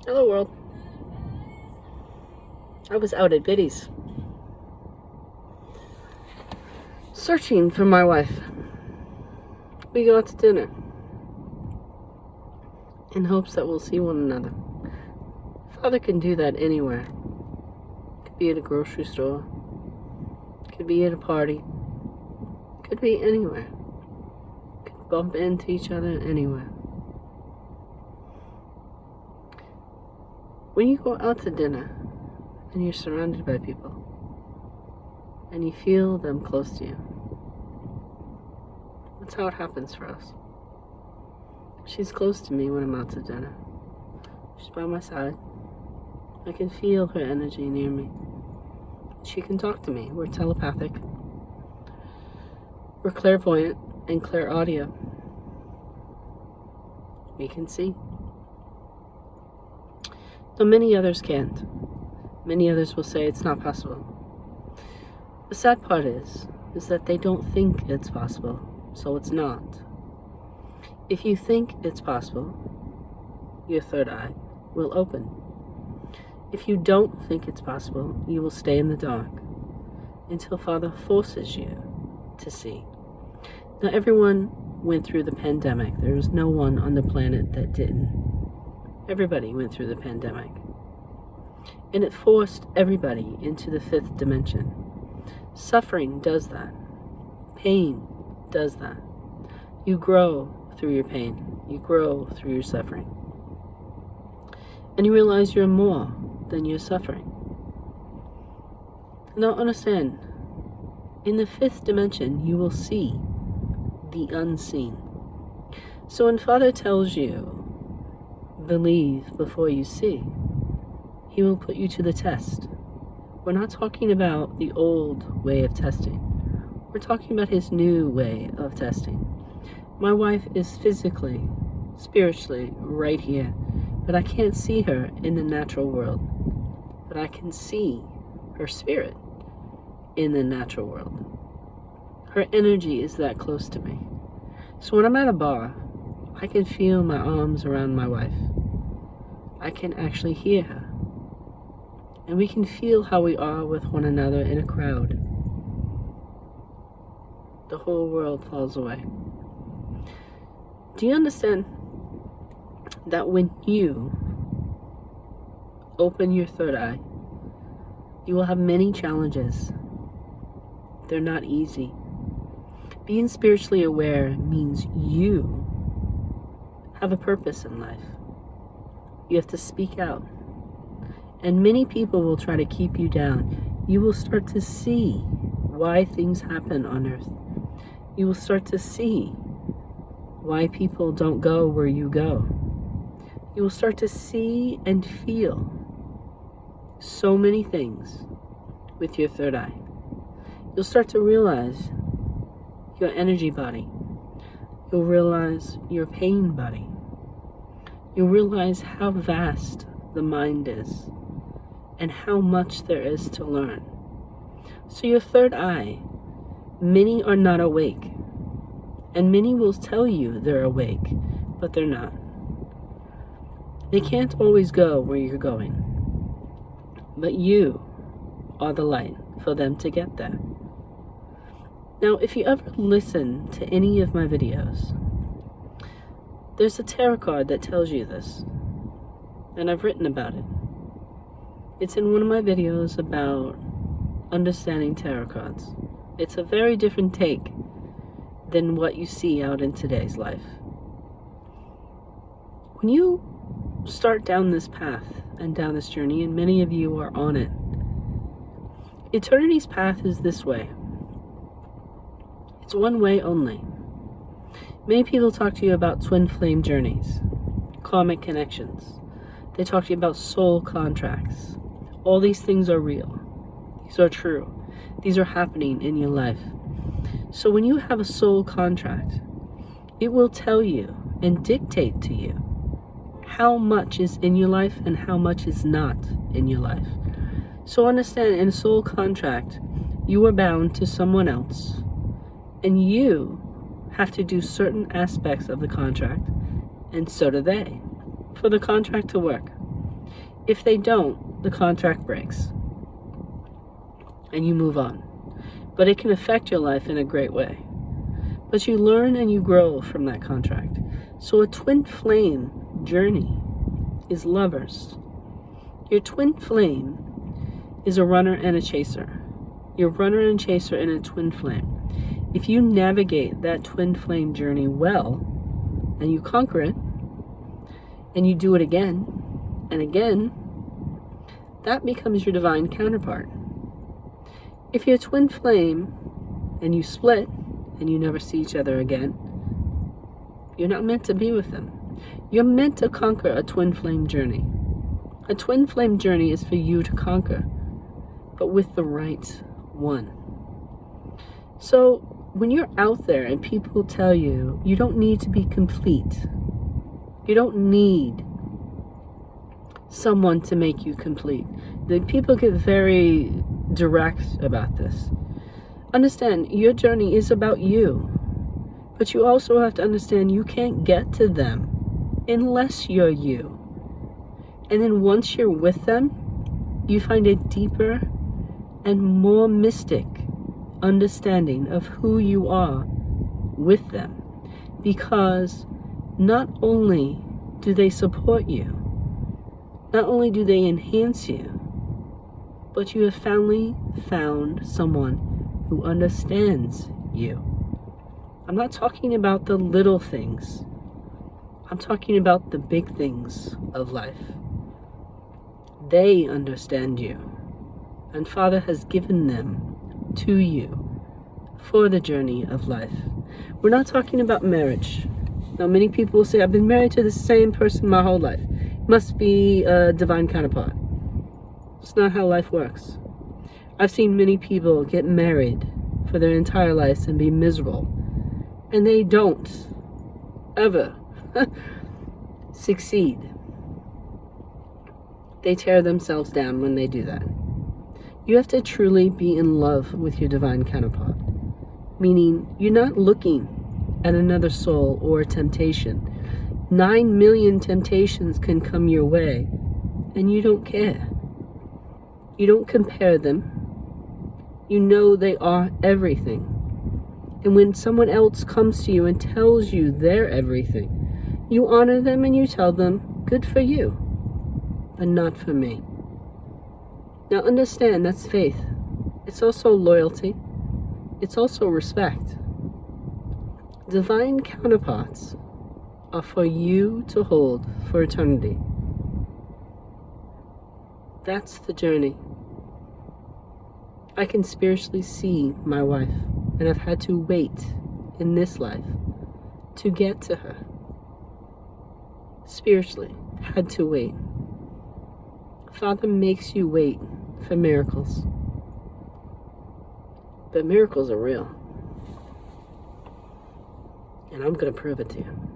Hello world. I was out at Biddy's searching for my wife. We go out to dinner in hopes that we'll see one another. Father can do that anywhere. Could be at a grocery store, could be at a party, could be anywhere. Could bump into each other anywhere. When you go out to dinner and you're surrounded by people and you feel them close to you, that's how it happens for us. She's close to me when I'm out to dinner. She's by my side. I can feel her energy near me. She can talk to me. We're telepathic. We're clairvoyant and clairaudio. We can see. Though many others can't. Many others will say it's not possible. The sad part is that they don't think it's possible, so it's not. If you think it's possible, your third eye will open. If you don't think it's possible, you will stay in the dark until Father forces you to see. Now, everyone went through the pandemic. There was no one on the planet that didn't. Everybody went through the pandemic. And it forced everybody into the fifth dimension. Suffering does that. Pain does that. You grow through your pain. You grow through your suffering. And you realize you're more than your suffering. Now understand, in the fifth dimension, you will see the unseen. So when Father tells you, believe before you see, he will put you to the test. We're not talking about the old way of testing. We're talking about his new way of testing. My wife is physically, spiritually right here, but I can't see her in the natural world. But I can see her spirit in the natural world. Her energy is that close to me. So when I'm at a bar, I can feel my arms around my wife. I can actually hear her. And we can feel how we are with one another in a crowd. The whole world falls away. Do you understand that when you open your third eye, you will have many challenges? They're not easy. Being spiritually aware means you have a purpose in life. You have to speak out. And many people will try to keep you down. You will start to see why things happen on earth. You will start to see why people don't go where you go. You will start to see and feel so many things with your third eye. You'll start to realize your energy body. You'll realize your pain body. You'll realize how vast the mind is and how much there is to learn. So your third eye, many are not awake, and many will tell you they're awake, but they're not. They can't always go where you're going, but you are the light for them to get there. Now, if you ever listen to any of my videos, there's a tarot card that tells you this, and I've written about it. It's in one of my videos about understanding tarot cards. It's a very different take than what you see out in today's life. When you start down this path and down this journey, and many of you are on it, eternity's path is this way. It's one way only. Many people talk to you about twin flame journeys, karmic connections. They talk to you about soul contracts. All these things are real. These are true. These are happening in your life. So when you have a soul contract, it will tell you and dictate to you how much is in your life and how much is not in your life. So understand, in a soul contract, you are bound to someone else, and you have to do certain aspects of the contract, and so do they, for the contract to work. If they don't, the contract breaks and you move on. But it can affect your life in a great way. But you learn and you grow from that contract. So a twin flame journey is lovers. Your twin flame is a runner and a chaser. Your runner and chaser in a twin flame. If you navigate that twin flame journey well, and you conquer it, and you do it again and again, that becomes your divine counterpart. If you're twin flame and you split and you never see each other again, you're not meant to be with them. You're meant to conquer a twin flame journey. A twin flame journey is for you to conquer, but with the right one. So when you're out there and people tell you you don't need to be complete, you don't need someone to make you complete. The people get very direct about this. Understand, your journey is about you, but you also have to understand you can't get to them unless you're you. And then once you're with them, you find a deeper and more mystic understanding of who you are with them, because not only do they support you, not only do they enhance you, but you have finally found someone who understands you. I'm not talking about the little things. I'm talking about the big things of life. They understand you, and Father has given them to you for the journey of life. We're not talking about marriage. Now, many people will say, I've been married to the same person my whole life. Must be a divine counterpart. It's not how life works. I've seen many people get married for their entire lives and be miserable. And they don't ever succeed. They tear themselves down when they do that. You have to truly be in love with your divine counterpart. Meaning, you're not looking at another soul or a temptation. 9 million temptations can come your way, and you don't care. You don't compare them. You know they are everything. And when someone else comes to you and tells you they're everything, you honor them and you tell them, good for you, but not for me. Now understand, that's faith. It's also loyalty. It's also respect. Divine counterparts are for you to hold for eternity. That's the journey. I can spiritually see my wife, and I've had to wait in this life to get to her. Spiritually, had to wait. Father makes you wait for miracles. But miracles are real. And I'm going to prove it to you.